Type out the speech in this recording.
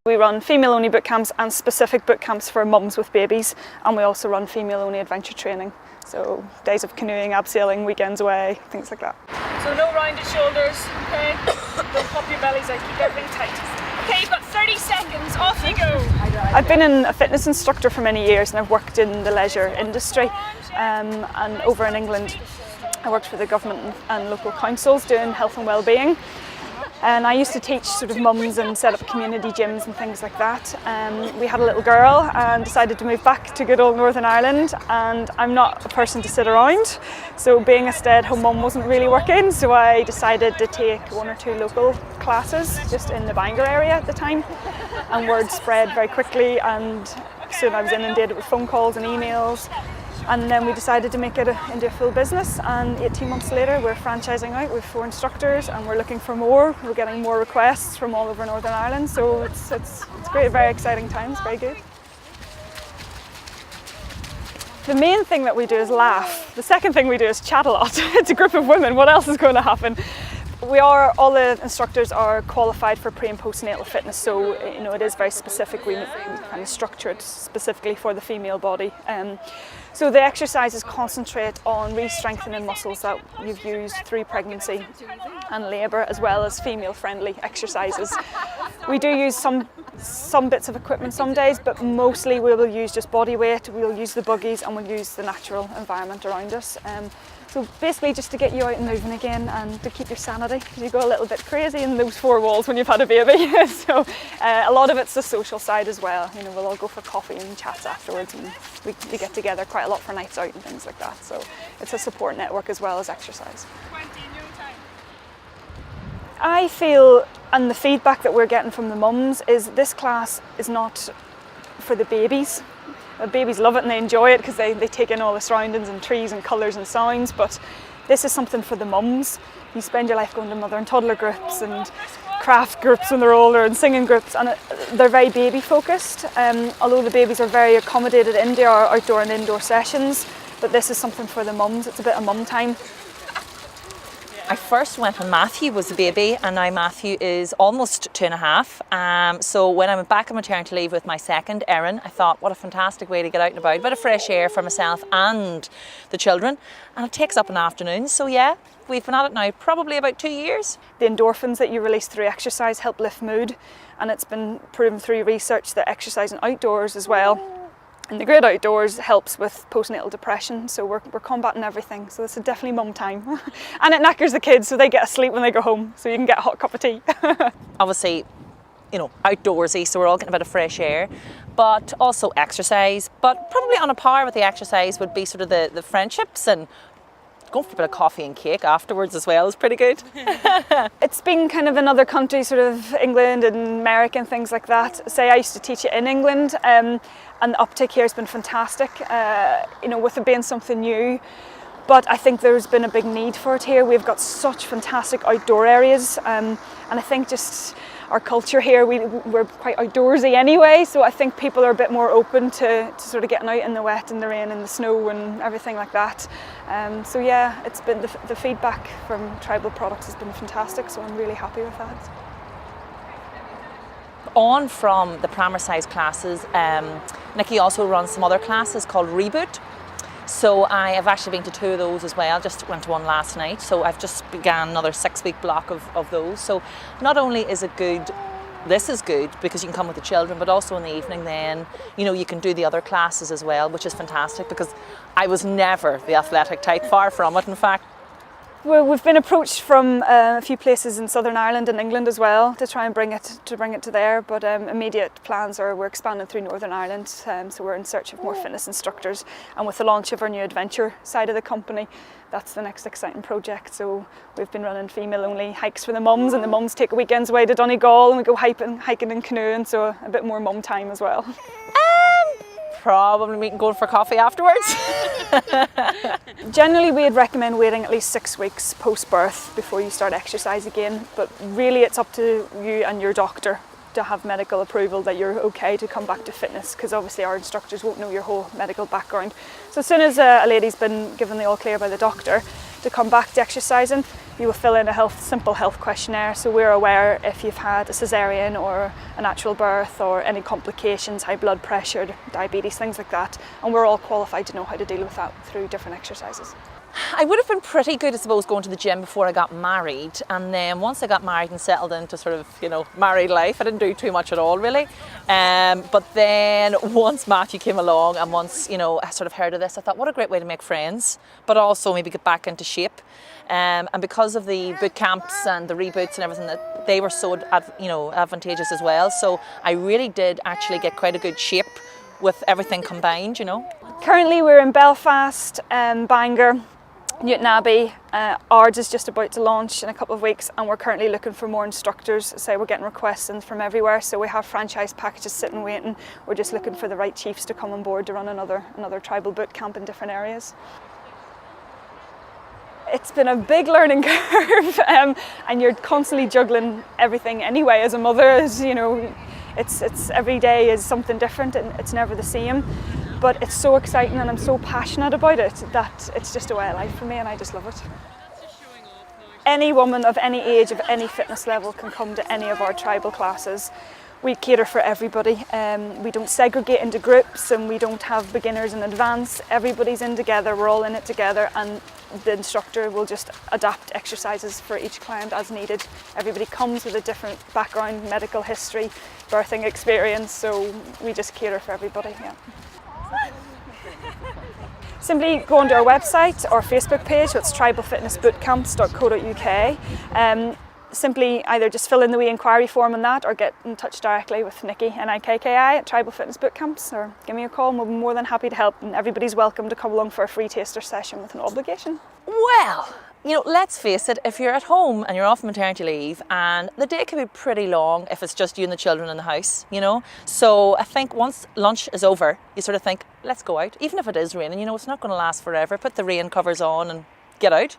We run female-only boot camps and specific boot camps for mums with babies, and we also run female-only adventure training. So days of canoeing, abseiling, weekends away, things like that. So no rounded shoulders, okay? Don't pop your bellies out, keep everything tight. Okay, you've got 30 seconds, off you go. I've been a fitness instructor for many years, and I've worked in the leisure industry, and over in England I worked for the government and local councils doing health and well-being. And I used to teach sort of mums and set up community gyms and things like that. We had a little girl and decided to move back to good old Northern Ireland, and I'm not a person to sit around, so being a stay-at-home mum wasn't really working, so I decided to take 1 or 2 local classes just in the Bangor area at the time, and word spread very quickly, and soon I was inundated with phone calls and emails. And then we decided to make it into a full business, and 18 months later we're franchising out with 4 instructors, and we're looking for more. We're getting more requests from all over Northern Ireland, so it's great, very exciting times, very good. The main thing that we do is laugh. The second thing we do is chat a lot. It's a group of women, what else is going to happen? All the instructors are qualified for pre and postnatal fitness, so it is very specific. We kind of structure it specifically for the female body. So the exercises concentrate on re-strengthening muscles that you've used through pregnancy and labour, as well as female-friendly exercises. We do use some bits of equipment some days, but mostly we will use just body weight. We'll use the buggies, and we'll use the natural environment around us. So basically just to get you out and moving again, and to keep your sanity, because you go a little bit crazy in those 4 walls when you've had a baby. So a lot of it's the social side as well. We'll all go for coffee and chats afterwards, and we get together quite a lot for nights out and things like that. So it's a support network as well as exercise. 20 in your time. I feel, and the feedback that we're getting from the mums, is this class is not for the babies. The babies love it and they enjoy it because they take in all the surroundings and trees and colours and sounds, but this is something for the mums. You spend your life going to mother and toddler groups and craft groups when they're older and singing groups, and they're very baby focused. Although the babies are very accommodated into our outdoor and indoor sessions, but this is something for the mums. It's a bit of mum time. I first went when Matthew was a baby, and now Matthew is almost 2.5. So when I went back on maternity leave with my second, Erin, I thought, what a fantastic way to get out and about, a bit of fresh air for myself and the children, and it takes up an afternoon. So yeah, we've been at it now probably about 2 years. The endorphins that you release through exercise help lift mood, and it's been proven through research that exercising outdoors as well, in the great outdoors, helps with postnatal depression, so we're combating everything. So this is definitely mum time. And it knackers the kids so they get asleep when they go home, so you can get a hot cup of tea. Obviously, outdoorsy, so we're all getting a bit of fresh air, but also exercise. But probably on a par with the exercise would be sort of the friendships, and going for a bit of coffee and cake afterwards as well is pretty good. It's been kind of in other countries, sort of England and America and things like that. Say I used to teach it in England, and the uptake here has been fantastic, with it being something new. But I think there's been a big need for it here. We've got such fantastic outdoor areas, and I think just our culture here, we're quite outdoorsy anyway, so I think people are a bit more open to sort of getting out in the wet and the rain and the snow and everything like that. So yeah, it's been the feedback from Tribal Products has been fantastic, so I'm really happy with that. On from the primary size classes, Nikki also runs some other classes called Reboot. So I have actually been to 2 of those as well, just went to one last night. So I've just began another 6-week block of those. So not only is it good, this is good because you can come with the children, but also in the evening then, you can do the other classes as well, which is fantastic because I was never the athletic type, far from it in fact. Well, we've been approached from a few places in Southern Ireland and England as well to try and bring it to there, but immediate plans are we're expanding through Northern Ireland, so we're in search of more fitness instructors, and with the launch of our new adventure side of the company, that's the next exciting project. So we've been running female-only hikes for the mums, and the mums take weekends away to Donegal and we go hiking and canoeing, so a bit more mum time as well. Probably meeting going for coffee afterwards. Generally we'd recommend waiting at least 6 weeks post-birth before you start exercise again, but really it's up to you and your doctor to have medical approval that you're okay to come back to fitness, because obviously our instructors won't know your whole medical background. So as soon as a lady's been given the all clear by the doctor, to come back to exercising, you will fill in a simple health questionnaire. So we're aware if you've had a cesarean or a natural birth or any complications, high blood pressure, diabetes, things like that. And we're all qualified to know how to deal with that through different exercises. I would have been pretty good, I suppose, going to the gym before I got married, and then once I got married and settled into sort of, married life, I didn't do too much at all really. But then once Matthew came along and once, I sort of heard of this, I thought, what a great way to make friends, but also maybe get back into shape. And because of the boot camps and the reboots and everything, that they were so, advantageous as well. So I really did actually get quite a good shape with everything combined, Currently we're in Belfast, Bangor, Newtonabbey. Ours is just about to launch in a couple of weeks, and we're currently looking for more instructors. So we're getting requests in from everywhere. So we have franchise packages sitting waiting. We're just looking for the right chiefs to come on board to run another tribal boot camp in different areas. It's been a big learning curve, and you're constantly juggling everything anyway. As a mother, it's every day is something different, and it's never the same. But it's so exciting, and I'm so passionate about it that it's just a way of life for me, and I just love it. Any woman of any age, of any fitness level, can come to any of our tribal classes. We cater for everybody. We don't segregate into groups, and we don't have beginners and advanced. Everybody's in together, we're all in it together, and the instructor will just adapt exercises for each client as needed. Everybody comes with a different background, medical history, birthing experience, so we just cater for everybody. Yeah. Simply go onto our website or Facebook page, so it's tribalfitnessbootcamps.co.uk. Simply either just fill in the wee inquiry form on that, or get in touch directly with Nikki, Nikki at Tribal Fitness Boot Camps, or give me a call and we'll be more than happy to help. And everybody's welcome to come along for a free taster session with no obligation. Well, let's face it, if you're at home and you're off maternity leave, and the day can be pretty long if it's just you and the children in the house, So I think once lunch is over, you sort of think, let's go out. Even if it is raining, it's not going to last forever. Put the rain covers on and get out.